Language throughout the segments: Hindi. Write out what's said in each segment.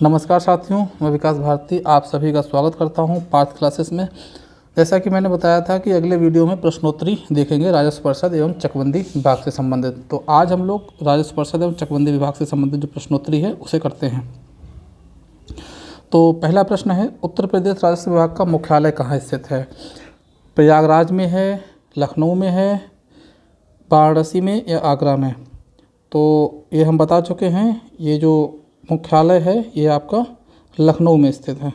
नमस्कार साथियों, मैं विकास भारती आप सभी का स्वागत करता हूं पार्थ क्लासेस में। जैसा कि मैंने बताया था कि अगले वीडियो में प्रश्नोत्तरी देखेंगे राजस्व परिषद एवं चकबंदी विभाग से संबंधित। तो आज हम लोग राजस्व परिषद एवं चकबंदी विभाग से संबंधित जो प्रश्नोत्तरी है उसे करते हैं। तो पहला प्रश्न है, उत्तर प्रदेश राजस्व विभाग का मुख्यालय कहाँ स्थित है? प्रयागराज में है, लखनऊ में है, वाराणसी में या आगरा में? तो ये हम बता चुके हैं। ये जो मुख्यालय है ये आपका लखनऊ में स्थित है,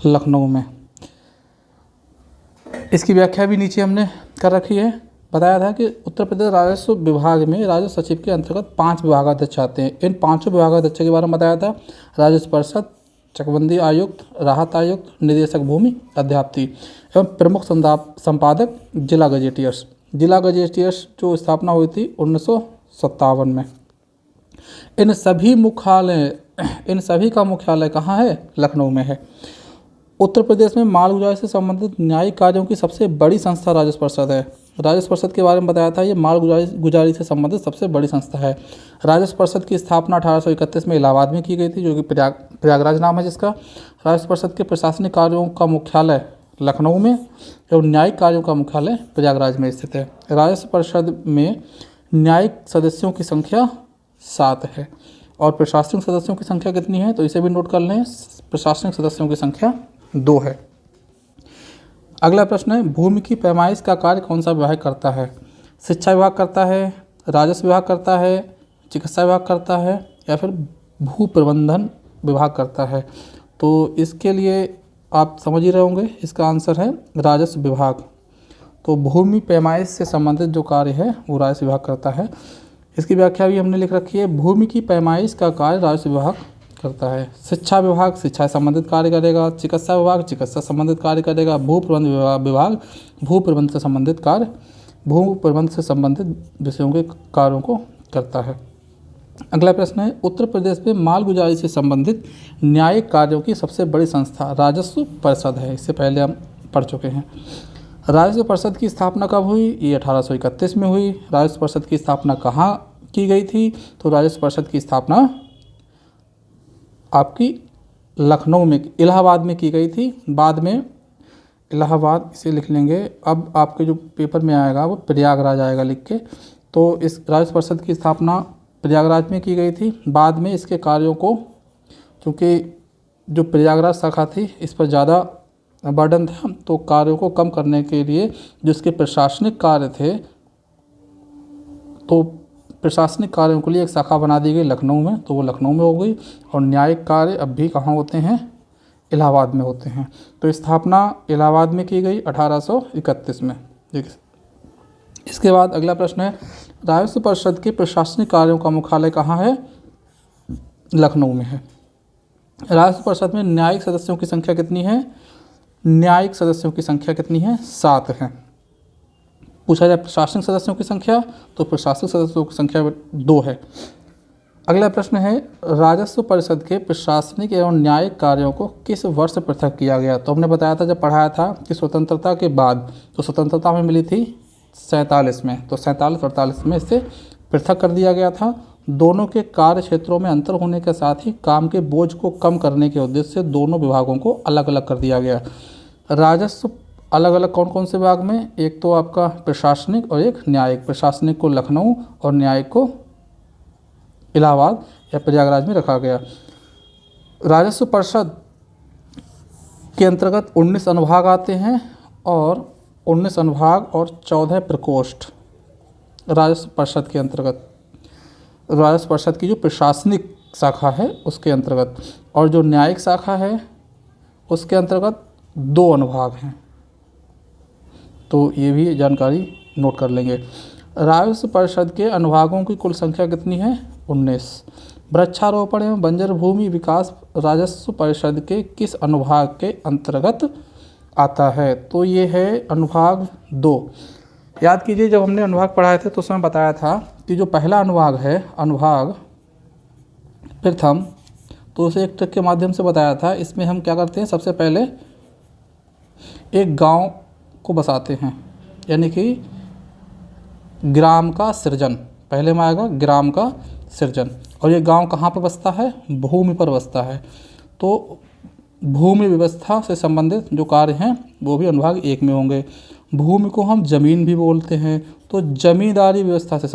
लखनऊ में। इसकी व्याख्या भी नीचे हमने कर रखी है। बताया था कि उत्तर प्रदेश राजस्व विभाग में राजस्व सचिव के अंतर्गत 5 विभागाध्यक्ष आते हैं। इन 5 विभागाध्यक्षों के बारे में बताया था। राजस्व परिषद, चकबंदी आयुक्त, राहत आयुक्त, निदेशक भूमि, अध्यापति एवं प्रमुख संपादक जिला गजेटियर्स। जिला गजेटियर्स जो स्थापना हुई थी 1957 में। इन सभी का मुख्यालय कहाँ है? लखनऊ में है। उत्तर प्रदेश में माल गुजारी से संबंधित न्यायिक कार्यों की सबसे बड़ी संस्था राजस्व परिषद है। राजस्व परिषद के बारे में बताया था, ये माल गुजारी से संबंधित सबसे बड़ी संस्था है। राजस्व परिषद की स्थापना 1831 में इलाहाबाद में की गई थी, जो कि प्रयागराज नाम है जिसका। राजस्व परिषद के प्रशासनिक कार्यों का मुख्यालय लखनऊ में एवं न्यायिक कार्यों का मुख्यालय प्रयागराज में स्थित है। राजस्व परिषद में न्यायिक सदस्यों की संख्या 7 है और प्रशासनिक सदस्यों की संख्या कितनी है? तो इसे भी नोट कर लें, प्रशासनिक सदस्यों की संख्या 2 है। अगला प्रश्न है, भूमि की पैमाइश का कार्य कौन सा विभाग करता है? शिक्षा विभाग करता है, राजस्व विभाग करता है, चिकित्सा विभाग करता है या फिर भू प्रबंधन विभाग करता है? तो इसके लिए आप समझ ही रहे होंगे, इसका आंसर है राजस्व विभाग। तो भूमि पैमाइश से संबंधित जो कार्य है वो राजस्व विभाग करता है। इसकी व्याख्या भी हमने लिख रखी है। भूमि की पैमाइश का कार्य राजस्व विभाग करता है। शिक्षा विभाग शिक्षा से संबंधित कार्य करेगा, चिकित्सा विभाग चिकित्सा संबंधित कार्य करेगा, भू प्रबंध विभाग भू प्रबंध से संबंधित कार्य भू प्रबंध से संबंधित विषयों के कार्यों को करता है। अगला प्रश्न है, उत्तर प्रदेश में माल गुजारी से संबंधित न्यायिक कार्यों की सबसे बड़ी संस्था राजस्व परिषद है। इससे पहले हम पढ़ चुके हैं। राजस्व परिषद की स्थापना कब हुई? ये 1831 में हुई। राजस्व परिषद की स्थापना कहाँ की गई थी? तो राजस्व परिषद की स्थापना आपकी लखनऊ में, इलाहाबाद में की गई थी। बाद में इलाहाबाद इसे लिख लेंगे। अब आपके जो पेपर में आएगा वो प्रयागराज आएगा लिख के। तो इस राजस्व परिषद की स्थापना प्रयागराज में की गई थी। बाद में इसके कार्यों को, क्योंकि जो प्रयागराज शाखा थी इस पर ज़्यादा बर्डन था, तो कार्यों को कम करने के लिए जो इसके प्रशासनिक कार्य थे, तो प्रशासनिक कार्यों के लिए एक शाखा बना दी गई लखनऊ में, तो वो लखनऊ में हो गई। और न्यायिक कार्य अब भी कहाँ होते हैं? इलाहाबाद में होते हैं। तो स्थापना इलाहाबाद में की गई 1831 में। देखिए, इसके बाद अगला प्रश्न है, राजस्व परिषद के प्रशासनिक कार्यों का मुख्यालय कहाँ है? लखनऊ में है। राजस्व परिषद में न्यायिक सदस्यों की संख्या कितनी है? न्यायिक सदस्यों की संख्या कितनी है? 7 है। पूछा जाए प्रशासनिक सदस्यों की संख्या, तो प्रशासनिक सदस्यों की संख्या 2 है। अगला प्रश्न है, राजस्व परिषद के प्रशासनिक एवं न्यायिक कार्यों को किस वर्ष पृथक किया गया? तो हमने बताया था, जब पढ़ाया था कि स्वतंत्रता के बाद, तो स्वतंत्रता में मिली थी 47 में, तो 47-48 में इसे पृथक कर दिया गया था। दोनों के कार्य क्षेत्रों में अंतर होने के साथ ही काम के बोझ को कम करने के उद्देश्य से दोनों विभागों को अलग अलग कर दिया गया। राजस्व अलग अलग कौन कौन से विभाग में? एक तो आपका प्रशासनिक और एक न्यायिक। प्रशासनिक को लखनऊ और न्यायिक को इलाहाबाद या प्रयागराज में रखा गया। राजस्व परिषद के अंतर्गत 19 अनुभाग आते हैं और 19 अनुभाग और 14 प्रकोष्ठ राजस्व परिषद के अंतर्गत, राजस्व परिषद की जो प्रशासनिक शाखा है उसके अंतर्गत, और जो न्यायिक शाखा है उसके अंतर्गत 2 अनुभाग हैं। तो ये भी जानकारी नोट कर लेंगे। राजस्व परिषद के अनुभागों की कुल संख्या कितनी है? 19। वृक्षारोपण एवं बंजर भूमि विकास राजस्व परिषद के किस अनुभाग के अंतर्गत आता है? तो ये है अनुभाग 2। याद कीजिए, जब हमने अनुभाग पढ़ाए थे तो उसमें बताया था कि जो पहला अनुभाग है, अनुभाग प्रथम, तो उसे एक ट्रिक के माध्यम से बताया था। इसमें हम क्या करते हैं, सबसे पहले एक गांव को बसाते हैं, यानी कि ग्राम का सृजन। पहले में आएगा ग्राम का सृजन, और ये गांव कहाँ पर बसता है? भूमि पर बसता है। तो भूमि व्यवस्था से संबंधित जो कार्य हैं वो भी अनुभाग 1 में होंगे। भूमि को हम जमीन भी बोलते हैं, तो जमींदारी व्यवस्था से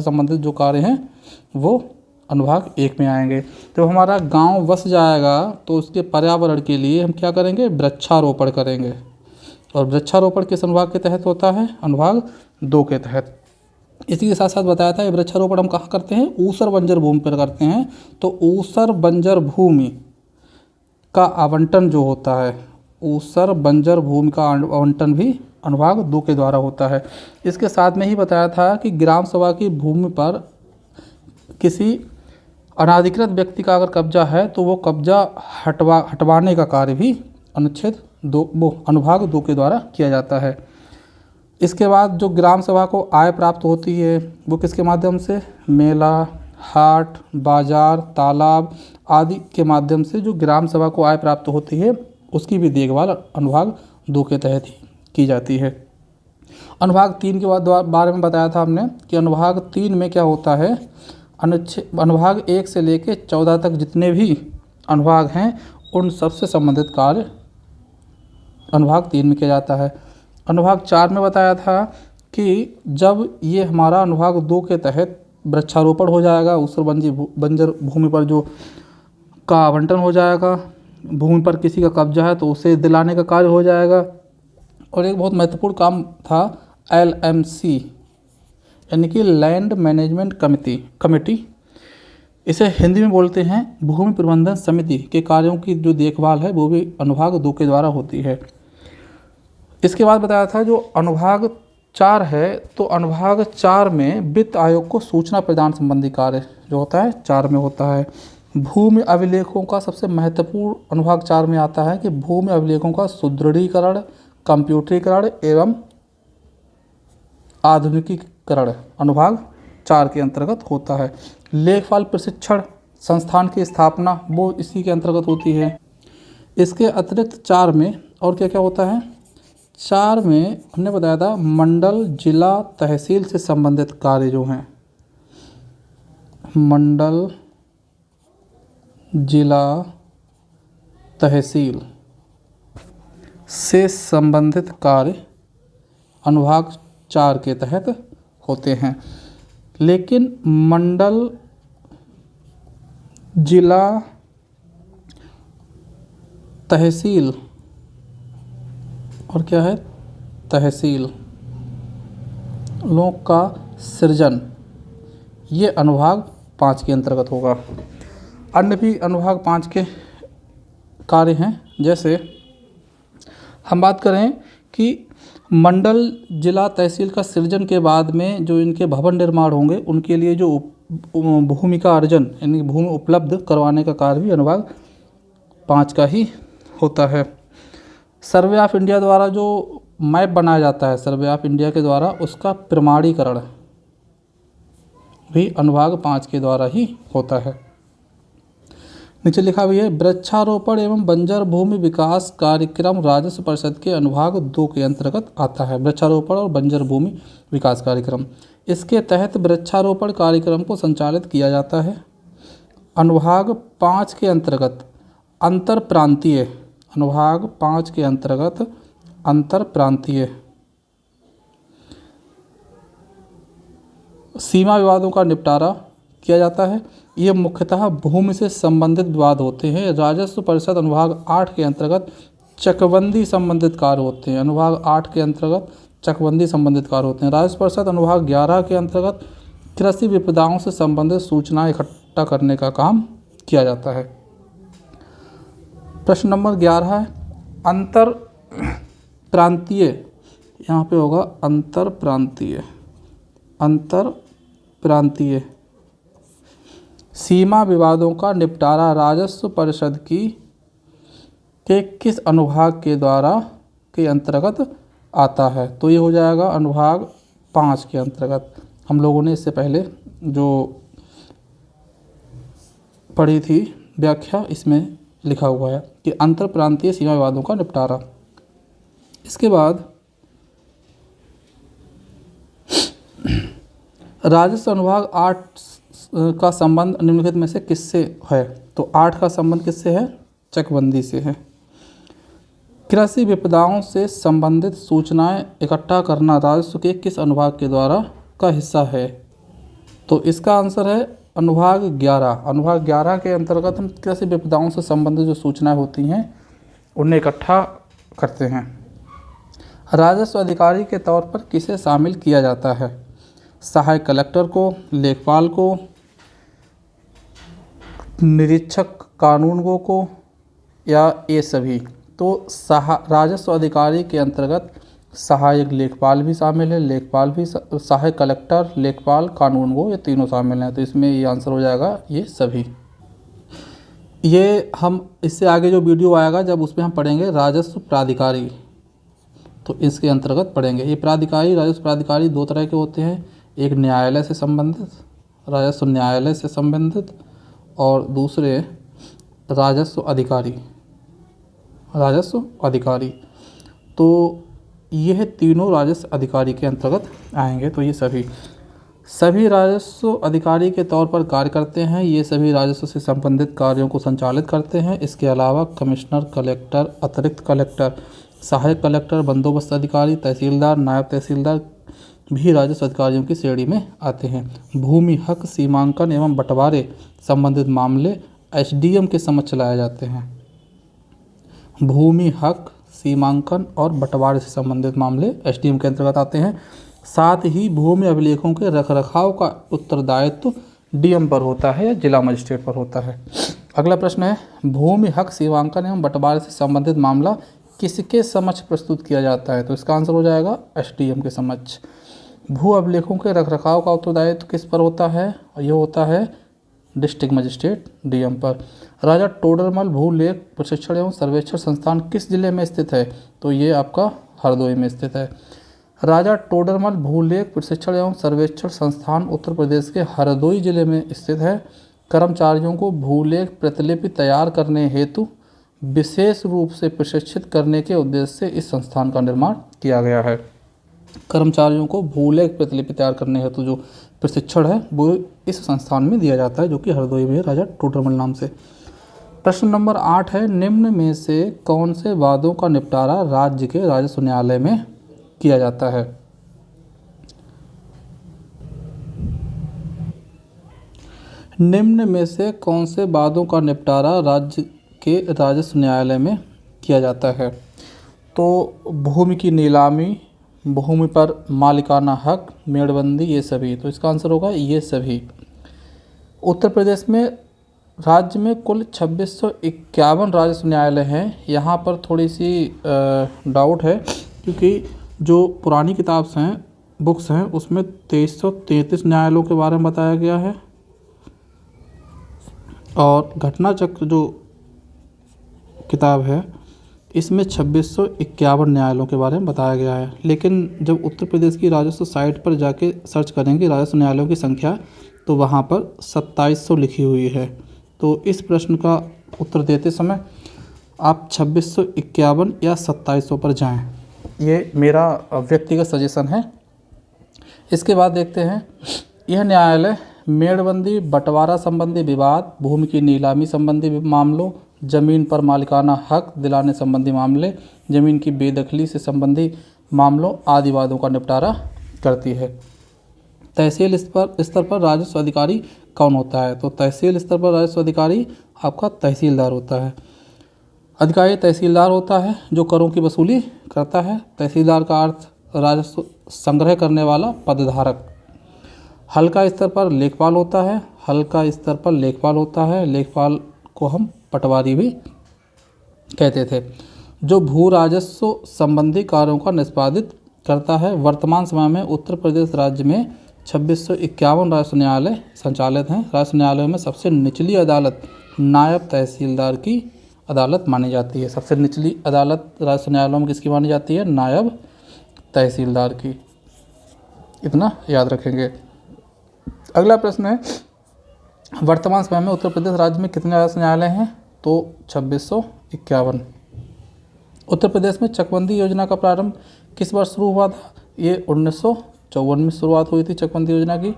संबंधित जो कार्य हैं वो अनुभाग 1 में आएंगे। जब हमारा गांव बस जाएगा तो उसके पर्यावरण के लिए हम क्या करेंगे? वृक्षारोपण करेंगे। और वृक्षारोपण किस अनुभाग के तहत होता है? अनुभाग 2 के तहत। इसी के साथ साथ बताया था ये वृक्षारोपण हम कहाँ करते हैं? ऊसर बंजर भूमि पर करते हैं। तो ऊसर बंजर भूमि का आवंटन जो होता है, ऊसर बंजर भूमि का आवंटन भी अनुभाग 2 के द्वारा होता है। इसके साथ में ही बताया था कि ग्राम सभा की भूमि पर किसी अनाधिकृत व्यक्ति का अगर कब्जा है तो वो कब्जा हटवाने का कार्य भी अनुभाग 2 के द्वारा किया जाता है। इसके बाद जो ग्राम सभा को आय प्राप्त होती है वो किसके माध्यम से? मेला, हाट, बाजार, तालाब आदि के माध्यम से जो ग्राम सभा को आय प्राप्त होती है उसकी भी देखभाल अनुभाग 2 के तहत ही की जाती है। अनुभाग 3 के बारे में बताया था हमने कि अनुभाग 3 में क्या होता है? अनुभाग 1 से लेकर 14 तक जितने भी अनुभाग हैं उन सबसे संबंधित कार्य अनुभाग 3 में किया जाता है। अनुभाग 4 में बताया था कि जब ये हमारा अनुभाग 2 के तहत वृक्षारोपण हो जाएगा, ऊसर बंजर भूमि पर जो का आवंटन हो जाएगा, भूमि पर किसी का कब्जा है तो उसे दिलाने का कार्य हो जाएगा। और एक बहुत महत्वपूर्ण काम था LMC यानी कि लैंड मैनेजमेंट कमेटी, इसे हिंदी में बोलते हैं भूमि प्रबंधन समिति के कार्यों की जो देखभाल है वो भी अनुभाग 2 के द्वारा होती है। इसके बाद बताया था जो अनुभाग 4 है तो अनुभाग 4 में वित्त आयोग को सूचना प्रदान संबंधी कार्य जो होता है 4 में होता है। भूमि अभिलेखों का सबसे महत्वपूर्ण अनुभाग 4 में आता है कि भूमि अभिलेखों का सुदृढ़ीकरण, कंप्यूटरीकरण एवं आधुनिकीकरण अनुभाग 4 के अंतर्गत होता है। लेखपाल प्रशिक्षण संस्थान की स्थापना वो इसी के अंतर्गत होती है। इसके अतिरिक्त 4 में और क्या क्या होता है? 4 में हमने बताया था मंडल, जिला, तहसील से संबंधित कार्य जो हैं, मंडल, जिला, तहसील से संबंधित कार्य अनुभाग 4 के तहत होते हैं। लेकिन मंडल, जिला, तहसील और क्या है? तहसील लोक का सृजन ये अनुभाग 5 के अंतर्गत होगा। अन्य भी अनुभाग 5 के कार्य हैं। जैसे हम बात करें कि मंडल, जिला, तहसील का सृजन के बाद में जो इनके भवन निर्माण होंगे उनके लिए जो भूमि का अर्जन यानी भूमि उपलब्ध करवाने का कार्य भी अनुभाग 5 का ही होता है। सर्वे ऑफ इंडिया द्वारा जो मैप बनाया जाता है, सर्वे ऑफ इंडिया के द्वारा उसका प्रमाणीकरण भी अनुभाग 5 के द्वारा ही होता है। नीचे लिखा भी है वृक्षारोपण एवं बंजर भूमि विकास कार्यक्रम राजस्व परिषद के अनुभाग 2 के अंतर्गत आता है। वृक्षारोपण और बंजर भूमि विकास कार्यक्रम, इसके तहत वृक्षारोपण कार्यक्रम को संचालित किया जाता है। अनुभाग 5 के अंतर्गत अंतर प्रांतीय, अनुभाग 5 के अंतर्गत अंतर प्रांतीय सीमा विवादों का निपटारा किया जाता है। ये मुख्यतः भूमि से संबंधित विवाद होते हैं। राजस्व परिषद अनुभाग 8 के अंतर्गत चकबंदी संबंधित कार्य होते हैं। अनुभाग 8 के अंतर्गत चकबंदी संबंधित कार्य होते हैं। राजस्व परिषद अनुभाग 11 के अंतर्गत कृषि विपदाओं से संबंधित सूचनाएं इकट्ठा करने का काम किया जाता है। प्रश्न नंबर 11 है अंतर प्रांतीय, यहाँ पे होगा अंतर प्रांतीय सीमा विवादों का निपटारा राजस्व परिषद के किस अनुभाग के द्वारा के अंतर्गत आता है? तो ये हो जाएगा अनुभाग 5 के अंतर्गत। हम लोगों ने इससे पहले जो पढ़ी थी व्याख्या इसमें लिखा हुआ है कि अंतर प्रांतीय सीमा विवादों का निपटारा। इसके बाद राजस्व अनुभाग 8 का संबंध निम्नलिखित में से किससे है? तो 8 का संबंध किससे है? चकबंदी से है। कृषि विपदाओं से संबंधित सूचनाएं इकट्ठा करना राजस्व के किस अनुभाग के द्वारा का हिस्सा है? तो इसका आंसर है अनुभाग 11। अनुभाग 11 के अंतर्गत हम कृषि विपदाओं से संबंधित जो सूचनाएं होती हैं उन्हें इकट्ठा करते हैं। राजस्व अधिकारी के तौर पर किसे शामिल किया जाता है? सहायक कलेक्टर को, लेखपाल को, निरीक्षक कानूनगो को, या ये सभी? तो राजस्व अधिकारी के अंतर्गत सहायक लेखपाल भी शामिल है, लेखपाल भी, सहायक कलेक्टर, लेखपाल, कानूनगो, ये तीनों शामिल हैं। तो इसमें ये आंसर हो जाएगा ये सभी। ये हम इससे आगे जो वीडियो आएगा जब उसमें हम पढ़ेंगे राजस्व प्राधिकारी, तो इसके अंतर्गत पढ़ेंगे। ये प्राधिकारी, राजस्व प्राधिकारी 2 तरह के होते हैं, एक न्यायालय से संबंधित, राजस्व न्यायालय से संबंधित, और दूसरे राजस्व अधिकारी, राजस्व अधिकारी। तो यह तीनों राजस्व अधिकारी के अंतर्गत आएंगे। तो ये सभी राजस्व अधिकारी के तौर पर कार्य करते हैं। ये सभी राजस्व से संबंधित कार्यों को संचालित करते हैं। इसके अलावा कमिश्नर, कलेक्टर, अतिरिक्त कलेक्टर, सहायक कलेक्टर, बंदोबस्त अधिकारी, तहसीलदार, नायब तहसीलदार भी राजस्व अधिकारियों की श्रेणी में आते हैं। भूमि हक, सीमांकन एवं बंटवारे संबंधित मामले एसडीएम के समक्ष चलाए जाते हैं। भूमि हक, सीमांकन और बंटवारे से संबंधित मामले एसडीएम के अंतर्गत आते हैं। साथ ही भूमि अभिलेखों के रखरखाव का उत्तरदायित्व डीएम पर होता है या जिला मजिस्ट्रेट पर होता है। अगला प्रश्न है, भूमि हक, सीमांकन एवं बंटवारे से संबंधित मामला किसके समक्ष प्रस्तुत किया जाता है? तो इसका आंसर हो जाएगा एसडीएम के समक्ष। भू अभिलेखों के रखरखाव का उत्तरदायित्व किस पर होता है? ये होता है डिस्ट्रिक्ट मजिस्ट्रेट डीएम पर। राजा टोडरमल भूलेख प्रशिक्षण एवं सर्वेक्षण संस्थान किस जिले में स्थित है? तो ये आपका हरदोई में स्थित है। राजा टोडरमल भूलेख प्रशिक्षण एवं सर्वेक्षण संस्थान उत्तर प्रदेश के हरदोई जिले में स्थित है। कर्मचारियों को भूलेख प्रतिलिपि तैयार करने हेतु विशेष रूप से प्रशिक्षित करने के उद्देश्य से इस संस्थान का निर्माण किया गया है। कर्मचारियों को भूलेख प्रतिलिपि तैयार करने हेतु जो प्रशिक्षण है वो इस संस्थान में दिया जाता है, जो कि हरदोई में राजा टोडरमल नाम से। प्रश्न नंबर 8 है, निम्न में से कौन से वादों का निपटारा राज्य के राजस्व न्यायालय में किया जाता है? निम्न में से कौन से वादों का निपटारा राज्य के राजस्व न्यायालय में किया जाता है? तो भूमि की नीलामी, भूमि पर मालिकाना हक, मेड़बंदी, ये सभी। तो इसका आंसर होगा ये सभी। उत्तर प्रदेश में राज्य में कुल 2651 राजस्व न्यायालय हैं। यहाँ पर थोड़ी सी डाउट है, क्योंकि जो पुरानी किताब हैं, बुक्स हैं, उसमें 2333 न्यायालयों के बारे में बताया गया है, और घटना चक्र जो किताब है इसमें 2651 न्यायालयों के बारे में बताया गया है। लेकिन जब उत्तर प्रदेश की राजस्व साइट पर जाके सर्च करेंगे राजस्व न्यायालयों की संख्या, तो वहाँ पर 2700 लिखी हुई है। तो इस प्रश्न का उत्तर देते समय आप 2651 या 2700 पर जाएं, ये मेरा व्यक्तिगत सजेशन है। इसके बाद देखते हैं, यह न्यायालय मेड़बंदी, बंटवारा संबंधी विवाद, भूमि की नीलामी संबंधी मामलों, जमीन पर मालिकाना हक दिलाने संबंधी मामले, जमीन की बेदखली से संबंधी मामलों आदि वादों का निपटारा करती है। तहसील स्तर पर राजस्व अधिकारी कौन होता है? तो तहसील स्तर पर राजस्व अधिकारी आपका तहसीलदार होता है। अधिकारी तहसीलदार होता है जो करों की वसूली करता है। तहसीलदार का अर्थ राजस्व संग्रह करने वाला पदधारक। हल्का स्तर पर लेखपाल होता है। हल्का स्तर पर लेखपाल होता है। लेखपाल को हम पटवारी भी कहते थे, जो भू राजस्व संबंधी कार्यों का निष्पादित करता है। वर्तमान समय में उत्तर प्रदेश राज्य में 2651 राजस्व न्यायालय संचालित हैं। राजस्व न्यायालयों में सबसे निचली अदालत नायब तहसीलदार की अदालत मानी जाती है। सबसे निचली अदालत राजस्व न्यायालयों में किसकी मानी जाती है? नायब तहसीलदार की। इतना याद रखेंगे। अगला प्रश्न है, वर्तमान समय में उत्तर प्रदेश राज्य में कितने राजस्व न्यायालय हैं? तो 2651। उत्तर प्रदेश में चकबंदी योजना का प्रारंभ किस वर्ष शुरू हुआ था? ये 1954 1954 में शुरुआत हुई थी चकबंदी योजना की।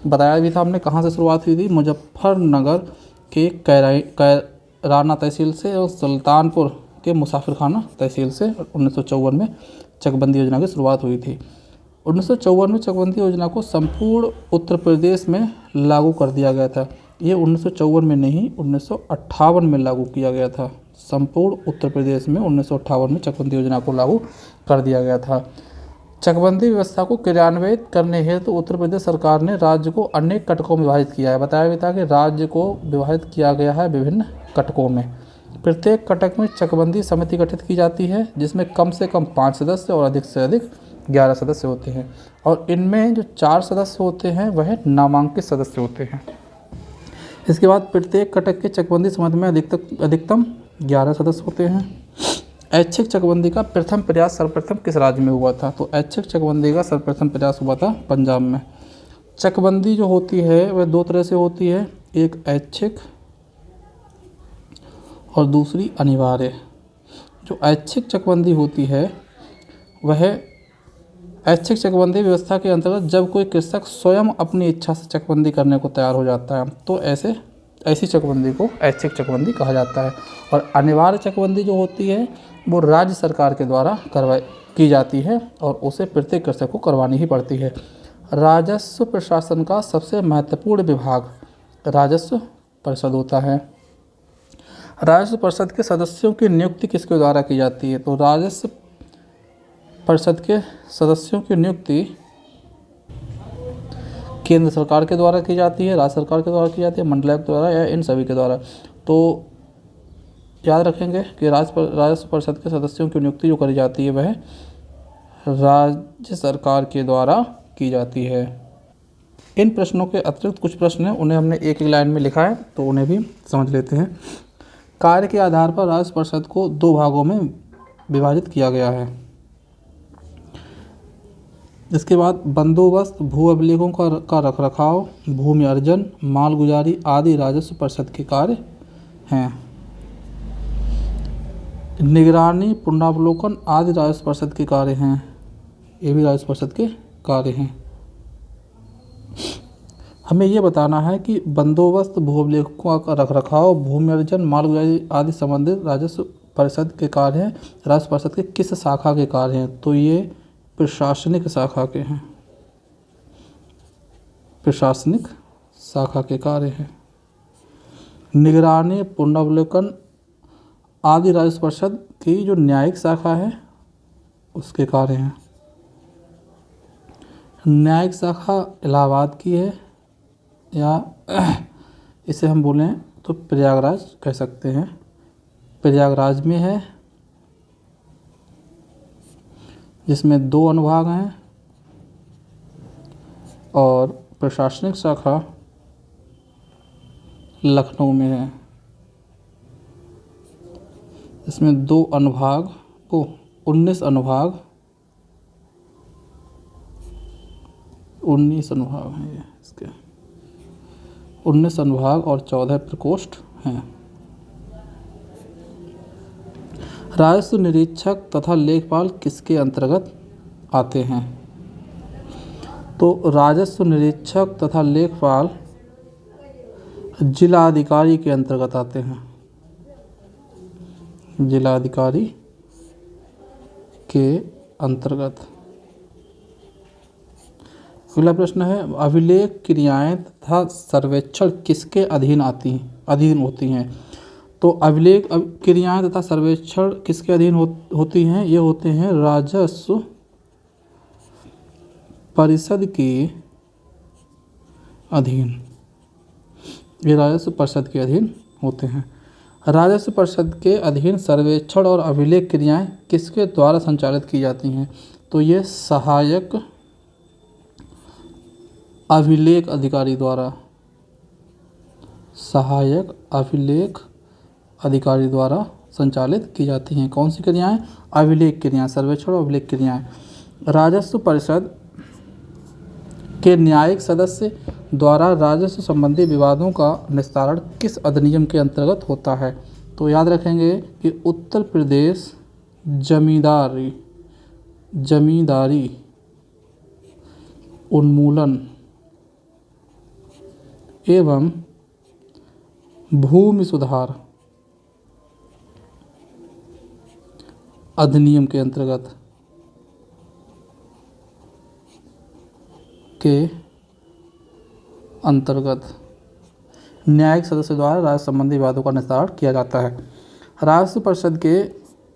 बताया भी था हमने कहाँ से शुरुआत हुई थी, मुजफ्फरनगर के कैराना तहसील से और सुल्तानपुर के मुसाफिरखाना तहसील से 1954 में चकबंदी योजना की शुरुआत हुई थी। 1954 में चकबंदी योजना को संपूर्ण उत्तर प्रदेश में लागू कर दिया गया था। ये 1954 में नहीं, 1958 में लागू किया गया था। संपूर्ण उत्तर प्रदेश में 1958 में चकबंदी योजना को लागू कर दिया गया था। चकबंदी व्यवस्था को क्रियान्वित करने हेतु तो उत्तर प्रदेश सरकार ने राज्य को अनेक कटकों में विभाजित किया है। बताया भी था कि राज्य को विभाजित किया गया है विभिन्न कटकों में। प्रत्येक कटक में चकबंदी समिति गठित की जाती है, जिसमें कम से कम 5 सदस्य और अधिक से अधिक 11 सदस्य होते हैं, और इनमें जो 4 सदस्य होते हैं वह नामांकित सदस्य होते हैं। इसके बाद प्रत्येक कटक के चकबंदी समिति में अधिकतम 11 सदस्य होते हैं। ऐच्छिक चकबंदी का प्रथम प्रयास सर्वप्रथम किस राज्य में हुआ था? तो ऐच्छिक चकबंदी का सर्वप्रथम प्रयास हुआ था पंजाब में। चकबंदी जो होती है वह 2 तरह से होती है, एक ऐच्छिक और दूसरी अनिवार्य। जो ऐच्छिक चकबंदी होती है वह ऐच्छिक चकबंदी व्यवस्था के अंतर्गत जब कोई कृषक स्वयं अपनी इच्छा से चकबंदी करने को तैयार हो जाता है तो ऐसी चकबंदी को ऐच्छिक चकबंदी कहा जाता है। और अनिवार्य चकबंदी जो होती है वो राज्य सरकार के द्वारा की जाती है और उसे प्रत्येक कृषक को करवानी ही पड़ती है। राजस्व प्रशासन का सबसे महत्वपूर्ण विभाग राजस्व परिषद होता है। राजस्व परिषद के सदस्यों की नियुक्ति किसके द्वारा की जाती है? तो राजस्व परिषद के सदस्यों की नियुक्ति केंद्र सरकार के द्वारा की जाती है, राज्य सरकार के द्वारा की जाती है, मंडलायुक्त द्वारा या इन सभी के द्वारा। तो याद रखेंगे कि राजस्व परिषद के सदस्यों की नियुक्ति जो करी जाती है वह राज्य सरकार के द्वारा की जाती है। इन प्रश्नों के अतिरिक्त कुछ प्रश्न हैं, उन्हें हमने एक लाइन में लिखा है तो उन्हें भी समझ लेते हैं। कार्य के आधार पर राजस्व परिषद को 2 भागों में विभाजित किया गया है। इसके बाद बंदोबस्त, भू अभिलेखों का रखरखाव, भूमि अर्जन, मालगुजारी आदि राजस्व परिषद के कार्य हैं। निगरानी, पुनरावलोकन आदि राजस्व परिषद के कार्य हैं, ये भी राजस्व परिषद के कार्य हैं। हमें ये बताना है कि बंदोबस्त, भू अभिलेखों का रखरखाव, भूमि अर्जन, मालगुजारी आदि संबंधित राजस्व परिषद के कार्य हैं, राजस्व परिषद के किस शाखा के कार्य हैं? तो ये प्रशासनिक शाखा के हैं, प्रशासनिक शाखा के कार्य हैं। निगरानी, पुनरावलोकन आदि राजस्व परिषद की जो न्यायिक शाखा है उसके कार्य हैं। न्यायिक शाखा इलाहाबाद की है, या इसे हम बोलें तो प्रयागराज कह सकते हैं, प्रयागराज में है, जिसमें 2 अनुभाग हैं। और प्रशासनिक शाखा लखनऊ में है, इसमें 2 अनुभाग को 19 अनुभाग हैं, ये इसके 19 अनुभाग और 14 प्रकोष्ठ हैं। राजस्व निरीक्षक तथा लेखपाल किसके अंतर्गत आते हैं? तो राजस्व निरीक्षक तथा लेखपाल जिलाधिकारी के अंतर्गत आते हैं, जिलाधिकारी के अंतर्गत। अगला प्रश्न है, अभिलेख क्रियाएं तथा सर्वेक्षण किसके अधीन होती हैं? तो अभिलेख क्रियाएं तथा सर्वेक्षण किसके अधीन होती हैं? ये होते हैं राजस्व परिषद के अधीन, ये राजस्व परिषद के अधीन होते हैं। राजस्व परिषद के अधीन सर्वेक्षण और अभिलेख क्रियाएं किसके द्वारा संचालित की जाती हैं? तो ये सहायक अभिलेख अधिकारी द्वारा, सहायक अभिलेख अधिकारी द्वारा संचालित की जाती हैं। कौन सी क्रियाएं? अभिलेख क्रियाएं, सर्वेक्षण और अभिलेख क्रियाएं। राजस्व परिषद के न्यायिक सदस्य द्वारा राजस्व संबंधी विवादों का निस्तारण किस अधिनियम के अंतर्गत होता है? तो याद रखेंगे कि उत्तर प्रदेश जमींदारी उन्मूलन एवं भूमि सुधार अधिनियम के अंतर्गत न्यायिक सदस्य द्वारा राज्य संबंधी विवादों का निस्तारण किया जाता है। राष्ट्र परिषद के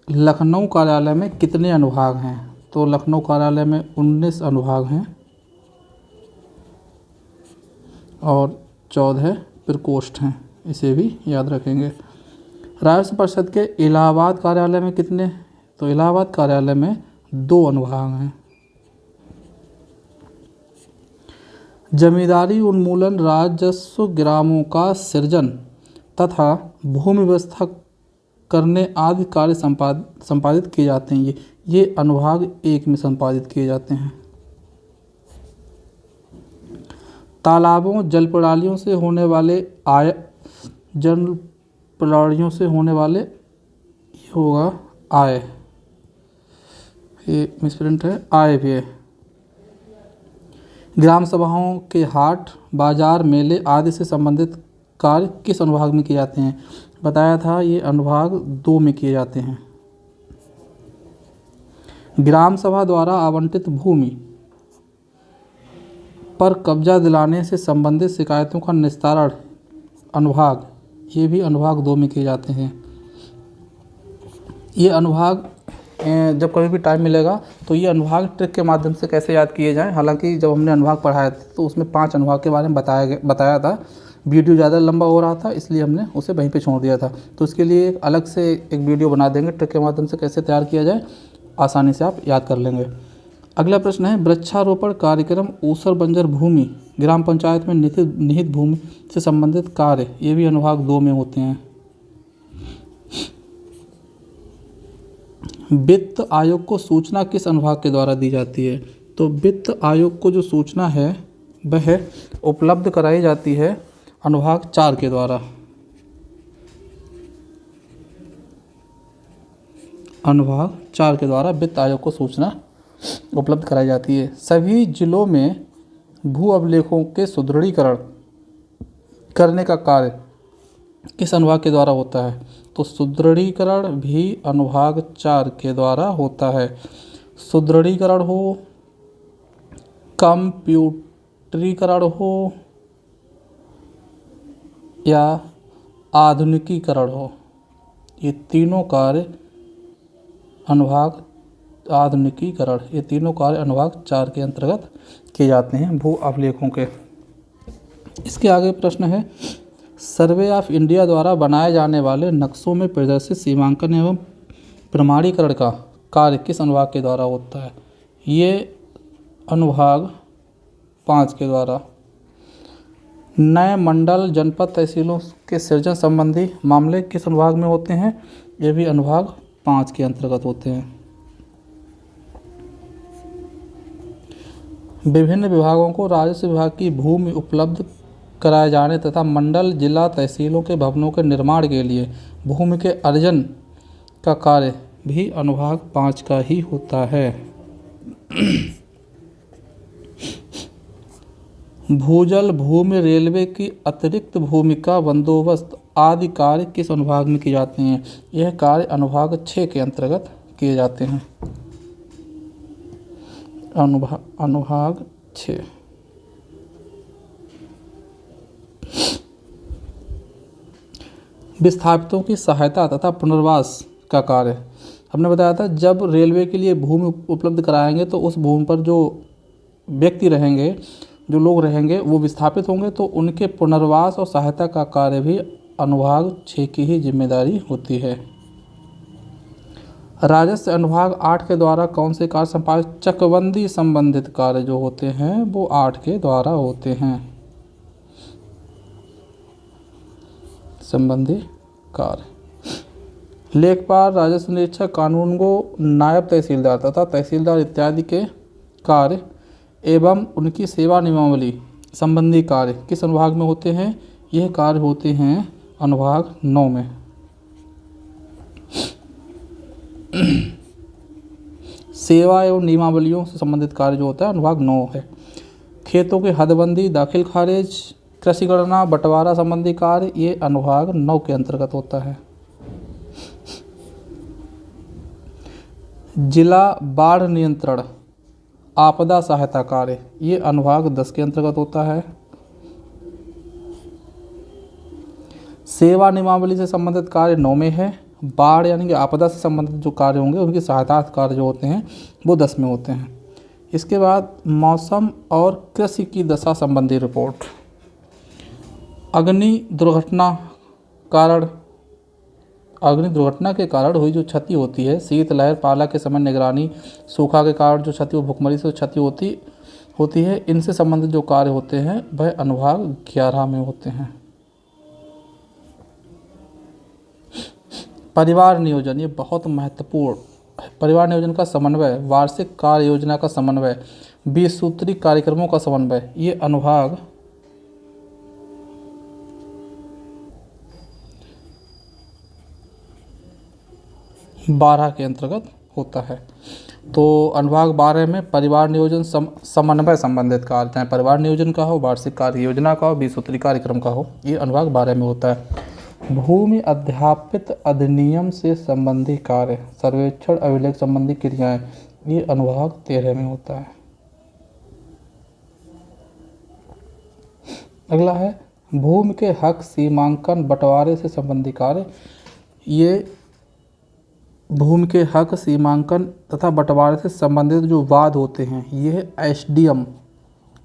लखनऊ कार्यालय में कितने अनुभाग हैं? तो लखनऊ कार्यालय में 19 अनुभाग हैं और 14 प्रकोष्ठ हैं, इसे भी याद रखेंगे। राष्ट्र परिषद के इलाहाबाद कार्यालय में कितने? तो इलाहाबाद कार्यालय में 2 अनुभाग हैं। जमींदारी उन्मूलन राजस्व ग्रामों का सृजन तथा भूमि व्यवस्था करने आदि कार्य संपादित किए जाते हैं। ये अनुभाग 1 में संपादित किए जाते हैं। तालाबों जल प्रणालियों से होने वाले ये होगा आय, ये मिसप्रिंट है, आय व्यय। ग्राम सभाओं के हाट बाजार मेले आदि से संबंधित कार्य किस अनुभाग में किए जाते हैं? बताया था ये अनुभाग 2 में किए जाते हैं। ग्राम सभा द्वारा आवंटित भूमि पर कब्जा दिलाने से संबंधित शिकायतों का निस्तारण अनुभाग, ये भी अनुभाग 2 में किए जाते हैं। ये अनुभाग जब कभी भी टाइम मिलेगा तो ये अनुभाग ट्रिक के माध्यम से कैसे याद किए जाएं। हालांकि जब हमने अनुभाग पढ़ाया था तो उसमें 5 अनुभाग के बारे में बताया था। वीडियो ज़्यादा लंबा हो रहा था इसलिए हमने उसे वहीं पे छोड़ दिया था। तो इसके लिए अलग से एक वीडियो बना देंगे ट्रिक के माध्यम से कैसे तैयार किया जाए, आसानी से आप याद कर लेंगे। अगला प्रश्न है वृक्षारोपण कार्यक्रम ऊसर बंजर भूमि ग्राम पंचायत में निहित भूमि से संबंधित कार्य, ये भी अनुभाग 2 में होते हैं। वित्त आयोग को सूचना किस अनुभाग के द्वारा दी जाती है? तो वित्त आयोग को जो सूचना है वह उपलब्ध कराई जाती है अनुभाग 4 के द्वारा। अनुभाग 4 के द्वारा वित्त आयोग को सूचना उपलब्ध कराई जाती है। सभी जिलों में भू अभिलेखों के सुदृढ़ीकरण करने का कार्य किस अनुभाग के द्वारा होता है? तो सुदृढ़ीकरण भी अनुभाग 4 के द्वारा होता है। सुदृढ़ीकरण हो, कंप्यूटरीकरण हो या आधुनिकीकरण हो, ये तीनों कार्य अनुभाग आधुनिकीकरण, ये तीनों कार्य अनुभाग 4 के अंतर्गत किए जाते हैं भू अभिलेखों के। इसके आगे प्रश्न है सर्वे ऑफ इंडिया द्वारा बनाए जाने वाले नक्शों में प्रदर्शित सीमांकन एवं प्रमाणीकरण का कार्य किस अनुभाग के द्वारा होता है? ये अनुभाग 5 के द्वारा। नए मंडल जनपद तहसीलों के सृजन संबंधी मामले किस अनुभाग में होते हैं? ये भी अनुभाग 5 के अंतर्गत होते हैं। विभिन्न विभागों को राजस्व विभाग की भूमि उपलब्ध कराए जाने तथा मंडल जिला तहसीलों के भवनों के निर्माण के लिए भूमि के अर्जन का कार्य भी अनुभाग 5 का ही होता है। भूजल भूमि रेलवे की अतिरिक्त भूमि का बंदोबस्त आदि कार्य किस अनुभाग में किए जाते हैं? यह कार्य अनुभाग 6 के अंतर्गत किए जाते हैं। अनुभाग 6। विस्थापितों की सहायता तथा पुनर्वास का कार्य, हमने बताया था जब रेलवे के लिए भूमि उपलब्ध कराएंगे तो उस भूमि पर जो व्यक्ति रहेंगे, जो लोग रहेंगे वो विस्थापित होंगे, तो उनके पुनर्वास और सहायता का कार्य भी अनुभाग 6 की ही जिम्मेदारी होती है। राजस्व अनुभाग 8 के द्वारा कौन से कार्य संपादित? चकबंदी संबंधित कार्य जो होते हैं वो 8 के द्वारा होते हैं। संबंधी कार्य लेखपाल, राजस्व निरीक्षक, कानूनगो, नायब तहसीलदार तथा तहसीलदार इत्यादि के कार्य एवं उनकी सेवा नियमावली संबंधी कार्य किस अनुभाग में होते हैं? यह कार्य होते हैं अनुभाग 9 में। सेवा एवं नियमावलियों से संबंधित कार्य जो होता है अनुभाग 9 है। खेतों की हदबंदी, दाखिल खारिज, कृषि गणना, बंटवारा संबंधी कार्य, ये अनुभाग 9 के अंतर्गत होता है। जिला बाढ़ नियंत्रण, आपदा सहायता कार्य, ये अनुभाग 10 के अंतर्गत होता है। सेवा नियमावली से संबंधित कार्य 9 में है। बाढ़ यानी कि आपदा से संबंधित जो कार्य होंगे उनकी सहायता कार्य जो होते हैं वो 10 में होते हैं। इसके बाद मौसम और कृषि की दशा संबंधी रिपोर्ट। अग्नि दुर्घटना के कारण हुई जो क्षति होती है, शीतलहर, पाला के समय निगरानी, सूखा के कारण जो क्षति, भुखमरी से क्षति होती है, इनसे संबंधित जो कार्य होते हैं वह अनुभाग 11 में होते हैं। परिवार नियोजन, ये बहुत महत्वपूर्ण। परिवार नियोजन का समन्वय, वार्षिक कार्य योजना का समन्वय, 20 सूत्री कार्यक्रमों का समन्वय, ये अनुभाग 12 के अंतर्गत होता है। तो अनुभाग 12 में परिवार नियोजन समन्वय संबंधित कार्य, चाहे परिवार नियोजन का हो, वार्षिक कार्य योजना का हो, 20 सूत्री कार्यक्रम का हो, ये अनुभाग 12 में होता है। भूमि अध्यापित अधिनियम से संबंधी कार्य, सर्वेक्षण, अभिलेख संबंधी क्रियाएं, ये अनुभाग 13 में होता है। अगला है भूमि के हक, सीमांकन, बंटवारे से संबंधी कार्य। ये भूमि के हक, सीमांकन तथा बंटवारे से संबंधित जो वाद होते हैं ये एसडीएम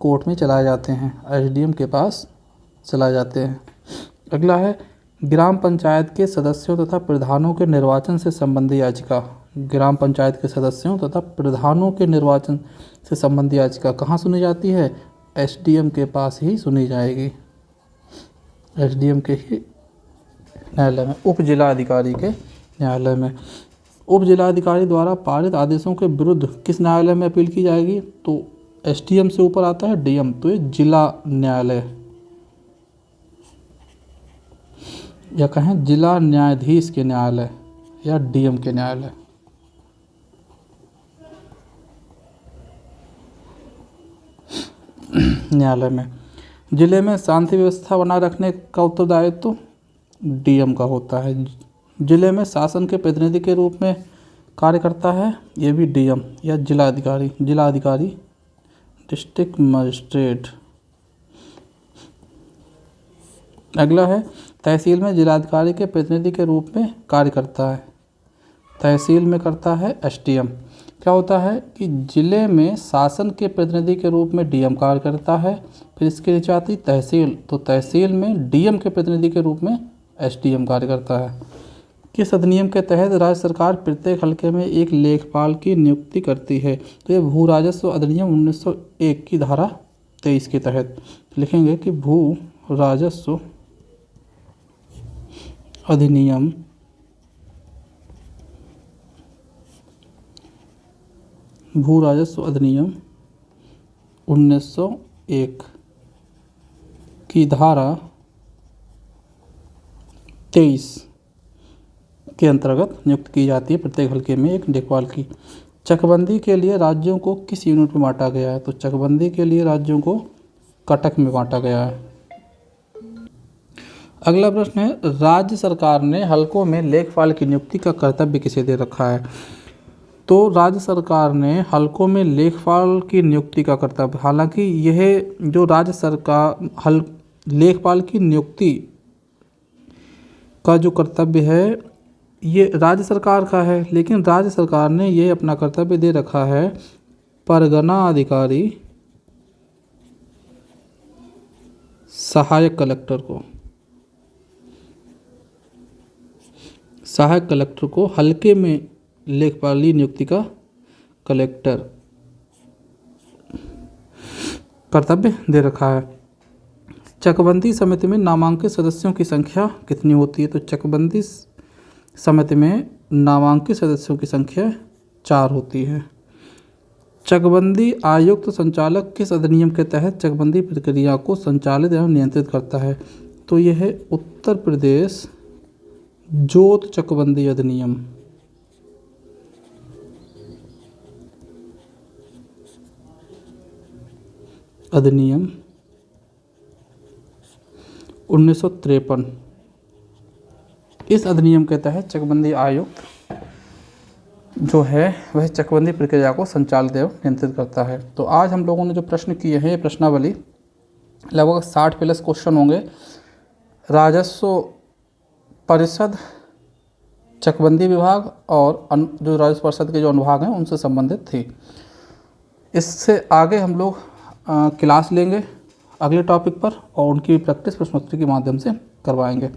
कोर्ट में चलाए जाते हैं, एसडीएम के पास चलाए जाते हैं। अगला है ग्राम पंचायत के सदस्यों तथा प्रधानों के निर्वाचन से संबंधी याचिका। ग्राम पंचायत के सदस्यों तथा प्रधानों के निर्वाचन से संबंधी याचिका कहाँ सुनी जाती है? एसडीएम के पास ही सुनी जाएगी, एसडीएम के ही न्यायालय में, उप जिला अधिकारी के न्यायालय में। उप जिला अधिकारी द्वारा पारित आदेशों के विरुद्ध किस न्यायालय में अपील की जाएगी? तो एसडीएम से ऊपर आता है डीएम, तो ये जिला न्यायालय या कहें जिला न्यायाधीश के न्यायालय या डीएम के न्यायालय। न्यायालय में जिले में शांति व्यवस्था बनाए रखने का उत्तरदायित्व डीएम का होता है। जिले में शासन के प्रतिनिधि के रूप में कार्य करता है, ये भी डीएम या जिला अधिकारी, डिस्ट्रिक्ट मजिस्ट्रेट। अगला है तहसील में जिलाधिकारी के प्रतिनिधि के रूप में कार्य करता है, तहसील में करता है एसडीएम। क्या होता है कि जिले में शासन के प्रतिनिधि के रूप में डीएम कार्य करता है, फिर इसके नीचे आती तहसील, तो तहसील में डीएम के प्रतिनिधि के रूप में एसडीएम कार्य करता है। किस अधिनियम के तहत राज्य सरकार प्रत्येक हलके में एक लेखपाल की नियुक्ति करती है? तो ये भू राजस्व अधिनियम 1901 की धारा 23 के तहत लिखेंगे कि भू राजस्व अधिनियम 1901 की धारा 23 के अंतर्गत नियुक्त की जाती है प्रत्येक हलके में एक लेखपाल की। चकबंदी के लिए राज्यों को किस यूनिट में बांटा गया है? तो चकबंदी के लिए राज्यों को कटक में बांटा गया है। अगला प्रश्न है राज्य सरकार ने हलकों में लेखपाल की नियुक्ति का कर्तव्य किसे दे रखा है? तो राज्य सरकार ने हलकों में लेखपाल की नियुक्ति का कर्तव्य, हालांकि यह जो राज्य सरकार लेखपाल की नियुक्ति का जो कर्तव्य है ये राज्य सरकार का है, लेकिन राज्य सरकार ने ये अपना कर्तव्य दे रखा है परगना अधिकारी, सहायक कलेक्टर को। सहायक कलेक्टर को हलके में लेखपाली नियुक्ति का कलेक्टर कर्तव्य दे रखा है। चकबंदी समिति में नामांकित सदस्यों की संख्या कितनी होती है? तो चकबंदी समिति में नामांकित सदस्यों की संख्या 4 होती है। चकबंदी आयुक्त संचालक किस अधिनियम के तहत चकबंदी प्रक्रिया को संचालित एवं नियंत्रित करता है? तो यह है उत्तर प्रदेश जोत चकबंदी अधिनियम। अधिनियम 1953। इस अधिनियम के तहत चकबंदी आयुक्त जो है वह चकबंदी प्रक्रिया को संचालित एवं नियंत्रित करता है। तो आज हम लोगों ने जो प्रश्न किए हैं, ये प्रश्नावली लगभग 60 प्लस क्वेश्चन होंगे। राजस्व परिषद, चकबंदी विभाग और जो राजस्व परिषद के जो अनुभाग हैं उनसे संबंधित थी। इससे आगे हम लोग क्लास लेंगे अगले टॉपिक पर और उनकी प्रैक्टिस प्रश्नोत्तरी के माध्यम से करवाएंगे।